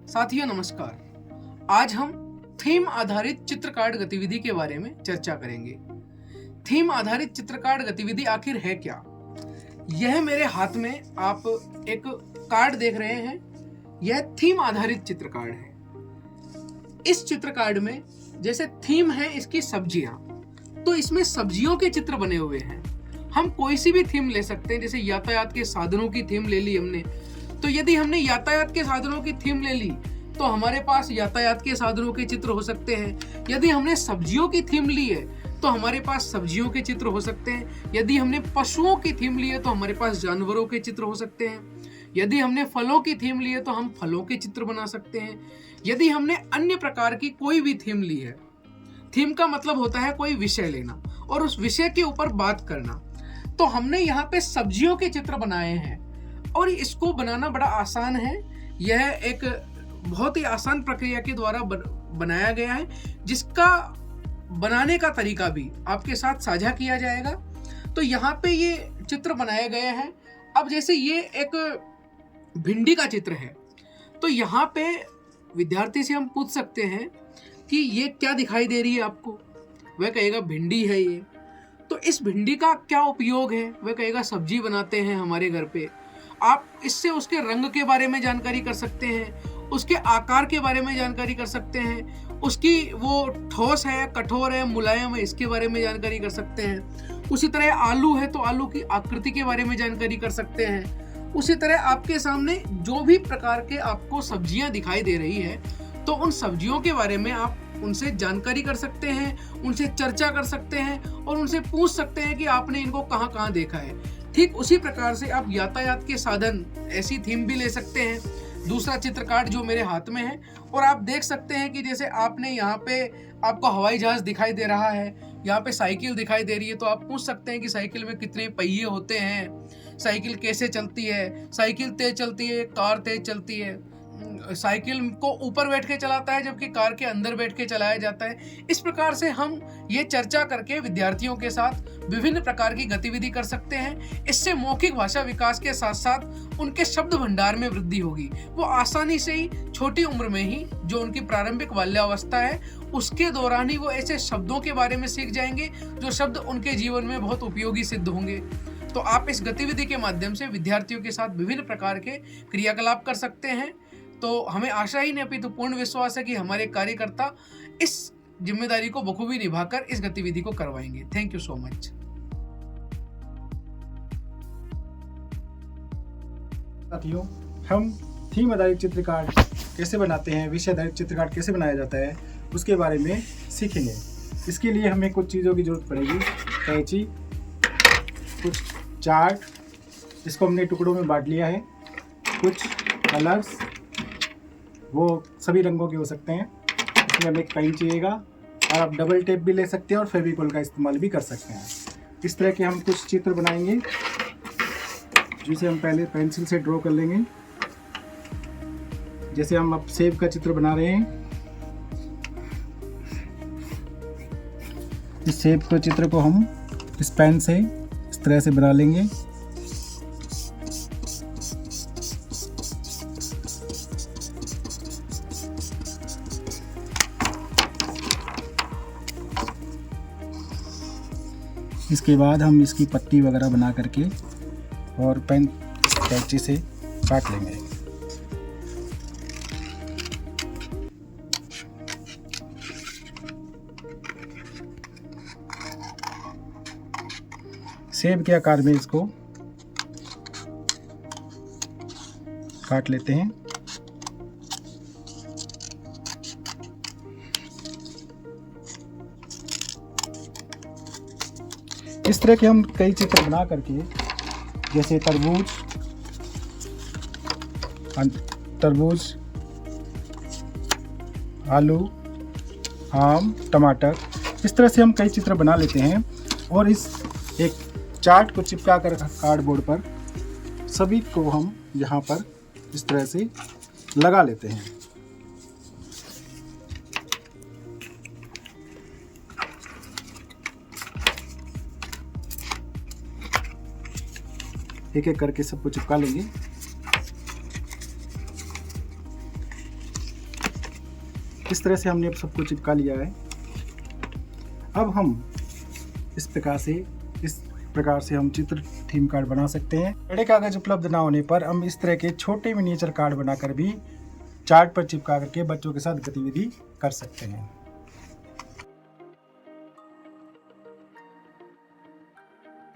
साथियों नमस्कार। आज हम थीम आधारित चित्रकार्ड गतिविधि के बारे में चर्चा करेंगे। थीम आधारित चित्रकार्ड गतिविधि आखिर है क्या? यह मेरे हाथ में आप एक कार्ड देख रहे हैं, यह थीम आधारित चित्रकार्ड है। इस चित्रकार्ड में जैसे थीम है इसकी सब्जियां, तो इसमें सब्जियों के चित्र बने हुए हैं। हम कोई सी भी थीम ले सकते हैं, जैसे यातायात के साधनों की थीम ले ली हमने, तो यदि हमने यातायात के साधनों की थीम ले ली तो हमारे पास यातायात के साधनों के चित्र हो सकते हैं। यदि हमने सब्जियों की थीम ली है तो हमारे पास सब्जियों के चित्र हो सकते हैं। यदि हमने पशुओं की थीम ली है तो हमारे पास जानवरों के चित्र हो सकते हैं। यदि हमने फलों की थीम ली है तो हम फलों के चित्र बना सकते हैं। यदि हमने अन्य प्रकार की कोई भी थीम ली है, थीम का मतलब होता है कोई विषय लेना और उस विषय के ऊपर बात करना, तो हमने यहाँ पे सब्जियों के चित्र बनाए हैं और इसको बनाना बड़ा आसान है। यह एक बहुत ही आसान प्रक्रिया के द्वारा बनाया गया है, जिसका बनाने का तरीका भी आपके साथ साझा किया जाएगा। तो यहाँ पे ये चित्र बनाए गए हैं। अब जैसे ये एक भिंडी का चित्र है, तो यहाँ पे विद्यार्थी से हम पूछ सकते हैं कि ये क्या दिखाई दे रही है आपको? वह कहेगा भिंडी है ये। तो इस भिंडी का क्या उपयोग है? वह कहेगा सब्जी बनाते हैं हमारे घर पे। आप इससे उसके रंग के बारे में जानकारी कर सकते हैं, उसके आकार के बारे में जानकारी कर सकते हैं, उसकी वो ठोस है, कठोर है, मुलायम है, इसके बारे में जानकारी कर सकते हैं। उसी तरह आलू है तो आलू की आकृति के बारे में जानकारी कर सकते हैं। उसी तरह आपके सामने जो भी प्रकार के आपको सब्जियां दिखाई दे रही है, तो उन सब्जियों के बारे में आप उनसे जानकारी कर सकते हैं, उनसे चर्चा कर सकते हैं और उनसे पूछ सकते हैं कि आपने इनको कहाँ कहाँ देखा है। ठीक उसी प्रकार से आप यातायात के साधन ऐसी थीम भी ले सकते हैं। दूसरा चित्रकार्ड जो मेरे हाथ में है, और आप देख सकते हैं कि जैसे आपने यहाँ पे आपको हवाई जहाज दिखाई दे रहा है, यहाँ पे साइकिल दिखाई दे रही है, तो आप पूछ सकते हैं कि साइकिल में कितने पहिए होते हैं, साइकिल कैसे चलती है, साइकिल तेज चलती है, कार तेज चलती है, साइकिल को ऊपर बैठ के चलाता है जबकि कार के अंदर बैठ के चलाया जाता है। इस प्रकार से हम ये चर्चा करके विद्यार्थियों के साथ विभिन्न प्रकार की गतिविधि कर सकते हैं। इससे मौखिक भाषा विकास के साथ साथ उनके शब्द भंडार में वृद्धि होगी। वो आसानी से ही छोटी उम्र में ही, जो उनकी प्रारंभिक बाल्यावस्था है, उसके दौरान ही वो ऐसे शब्दों के बारे में सीख जाएंगे जो शब्द उनके जीवन में बहुत उपयोगी सिद्ध होंगे। तो आप इस गतिविधि के माध्यम से विद्यार्थियों के साथ विभिन्न प्रकार के क्रियाकलाप कर सकते हैं। तो हमें आशा ही नहीं अपितु पूर्ण विश्वास है कि हमारे कार्यकर्ता इस जिम्मेदारी को बखूबी निभाकर इस गतिविधि को करवाएंगे। Thank you so much. साथियों, हम थीम आधारित चित्रकार्ड कैसे बनाते हैं, विषय आधारित चित्रकार्ड कैसे बनाया जाता है, उसके बारे में सीखेंगे। इसके लिए हमें कुछ चीज़ों की जरूरत पड़ेगी। कैंची, कुछ चार्ट, इसको हमने टुकड़ों में बांट लिया है, कुछ कलर्स, वो सभी रंगों के हो सकते हैं। इसमें हमें एक पेन चाहिएगा और आप डबल टेप भी ले सकते हैं और फेविकॉल का इस्तेमाल भी कर सकते हैं। इस तरह के हम कुछ चित्र बनाएंगे, जिसे हम पहले पेंसिल से ड्रॉ कर लेंगे। जैसे हम अब सेब का चित्र बना रहे हैं, इस सेब के चित्र को हम इस पेन से इस तरह से बना लेंगे। इसके बाद हम इसकी पट्टी वगैरह बना करके और पेन कैंची से काट लेंगे। सेब के आकार में इसको काट लेते हैं। इस तरह के हम कई चित्र बना करके, जैसे तरबूज, आलू, आम, टमाटर, इस तरह से हम कई चित्र बना लेते हैं और इस एक चार्ट को चिपका कर कार्डबोर्ड पर सभी को हम यहाँ पर इस तरह से लगा लेते हैं। एक एक करके सबको चिपका लेंगे। इस तरह से हमने सबको चिपका लिया है। अब हम इस प्रकार से हम चित्र थीम कार्ड बना सकते हैं। बड़े कागज उपलब्ध ना होने पर हम इस तरह के छोटे मिनिएचर कार्ड बनाकर भी चार्ट पर चिपका करके बच्चों के साथ गतिविधि कर सकते हैं।